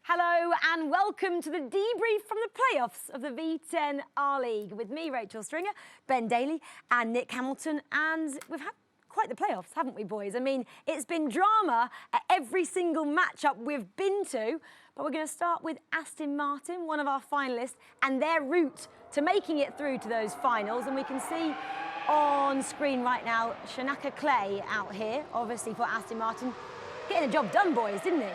Hello and welcome to the debrief from the playoffs of the V10 R-League with me, Rachel Stringer, Ben Daly and Nick Hamilton. And we've had quite the playoffs, haven't we, boys? I mean, it's been drama at every single matchup we've been to. But we're going to start with Aston Martin, one of our finalists, and their route to making it through to those finals. And we can see on screen right now, Shanaka Clay out here, obviously for Aston Martin. Getting the job done, boys, didn't he?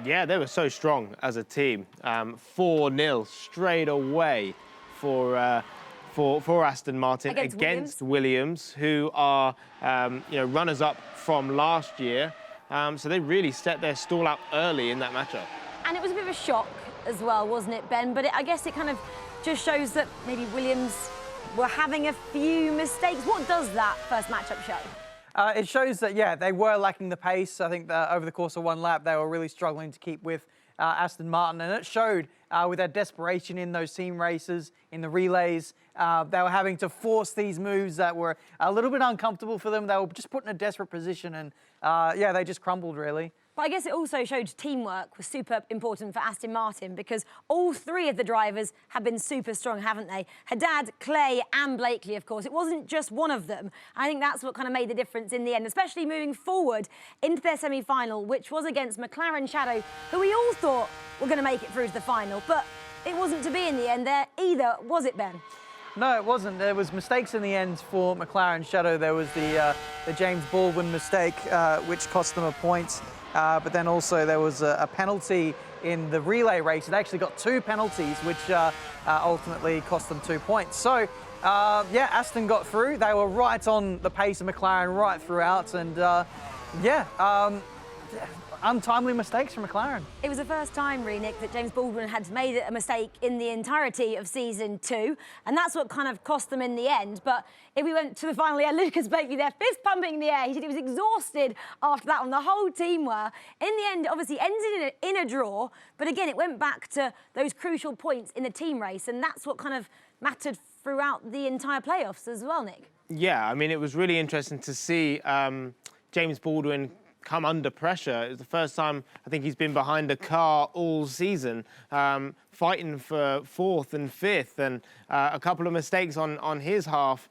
Yeah, they were so strong as a team. 4-0 straight away for Aston Martin against Williams, who are runners-up from last year. So they really set their stall out early in that matchup. And it was a bit of a shock as well, wasn't it, Ben? But I guess it kind of just shows that maybe Williams were having a few mistakes. What does that first matchup show? It shows that, yeah, they were lacking the pace. I think that over the course of one lap, they were really struggling to keep with Aston Martin. And it showed with their desperation in those team races, in the relays. They were having to force these moves that were a little bit uncomfortable for them. They were just put in a desperate position. And, yeah, they just crumbled, really. But I guess it also showed teamwork was super important for Aston Martin because all three of the drivers have been super strong, haven't they? Haddad, Clay and Blakely, of course. It wasn't just one of them. I think that's what kind of made the difference in the end, especially moving forward into their semi-final, which was against McLaren Shadow, who we all thought were going to make it through to the final. But it wasn't to be in the end there either, was it, Ben? No, it wasn't. There was mistakes in the end for McLaren Shadow. There was the James Baldwin mistake, which cost them a point. But then also there was a penalty in the relay race. They actually got two penalties, which ultimately cost them 2 points. So, yeah, Aston got through. They were right on the pace of McLaren right throughout. And, untimely mistakes from McLaren. It was the first time, really, Nick, that James Baldwin had made a mistake in the entirety of season 2, and that's what kind of cost them in the end. But if we went to the final, yeah, Lucas Blakely there, fist pumping in the air. He said he was exhausted after that one. The whole team were. In the end, obviously, ended in a draw, but again, it went back to those crucial points in the team race, and that's what kind of mattered throughout the entire playoffs as well, Nick. Yeah, I mean, it was really interesting to see James Baldwin come under pressure. It was the first time I think he's been behind a car all season, fighting for 4th and 5th, and a couple of mistakes on his half,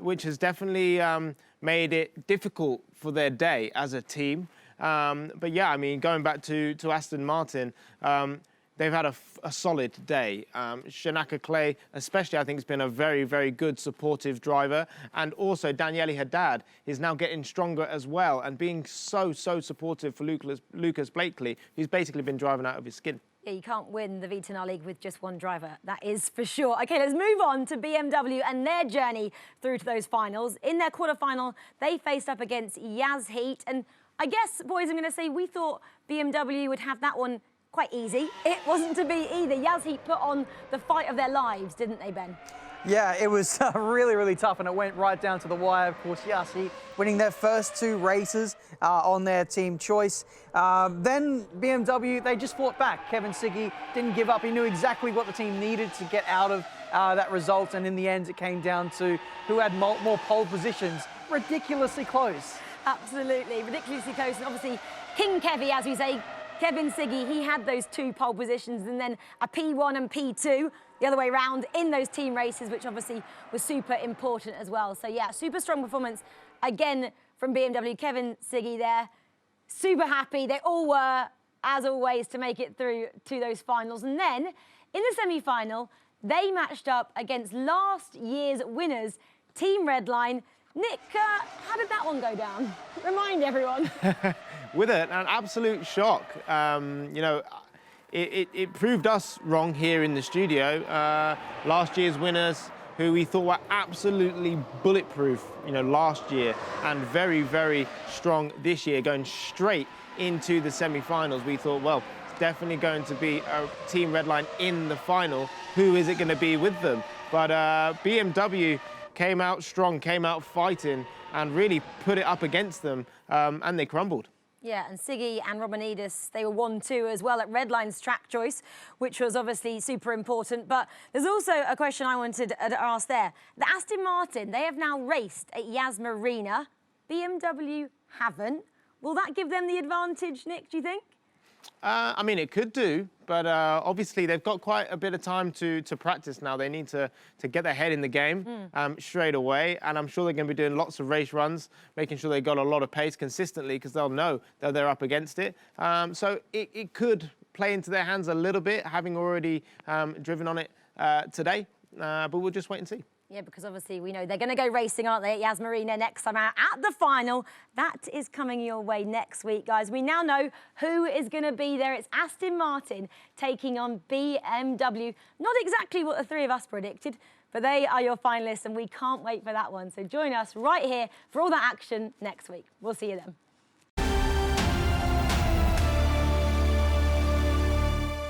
which has definitely made it difficult for their day as a team. But yeah, I mean, going back to Aston Martin, they've had a solid day. Shanaka Clay, especially, I think, has been a very, very good supportive driver. And also, Daniele Haddad is now getting stronger as well and being so supportive for Lucas Blakely, who's basically been driving out of his skin. Yeah, you can't win the V10 R-League with just one driver. That is for sure. OK, let's move on to BMW and their journey through to those finals. In their quarterfinal, they faced up against Yas Heat. And I guess, boys, I'm going to say we thought BMW would have that one quite easy. It wasn't to be either. Yas Heat put on the fight of their lives, didn't they, Ben? Yeah, it was really, really tough, and it went right down to the wire. Of course, Yas Heat winning their first 2 races on their team choice. Then BMW, they just fought back. Kevin Siggy didn't give up. He knew exactly what the team needed to get out of that result, and in the end, it came down to who had more pole positions. Ridiculously close. Absolutely, ridiculously close, and obviously King Kevy, as we say, Kevin Siggy, he had those 2 pole positions and then a P1 and P2 the other way around in those team races, which obviously was super important as well. So, yeah, super strong performance again from BMW. Kevin Siggy there, super happy. They all were, as always, to make it through to those finals. And then in the semi-final, they matched up against last year's winners, Team Redline. Nick, how did that one go down? Remind everyone. With an absolute shock. You know, it proved us wrong here in the studio. Last year's winners, who we thought were absolutely bulletproof, you know, last year, and very, very strong this year, going straight into the semi-finals. We thought, well, it's definitely going to be a Team Redline in the final. Who is it going to be with them? But BMW came out strong, came out fighting, and really put it up against them, and they crumbled. Yeah, and Siggy and Romanidis, they were 1-2 as well at Redline's track choice, which was obviously super important. But there's also a question I wanted to ask there. The Aston Martin, they have now raced at Yas Marina. BMW haven't. Will that give them the advantage, Nick, do you think? I mean, it could do, but obviously they've got quite a bit of time to practice now. They need to get their head in the game straight away, and I'm sure they're going to be doing lots of race runs, making sure they got a lot of pace consistently because they'll know that they're up against it. So it could play into their hands a little bit, having already driven on it today, but we'll just wait and see. Yeah, because obviously we know they're going to go racing, aren't they, at Yas Marina next time out at the final. That is coming your way next week, guys. We now know who is going to be there. It's Aston Martin taking on BMW. Not exactly what the three of us predicted, but they are your finalists, and we can't wait for that one. So join us right here for all that action next week. We'll see you then.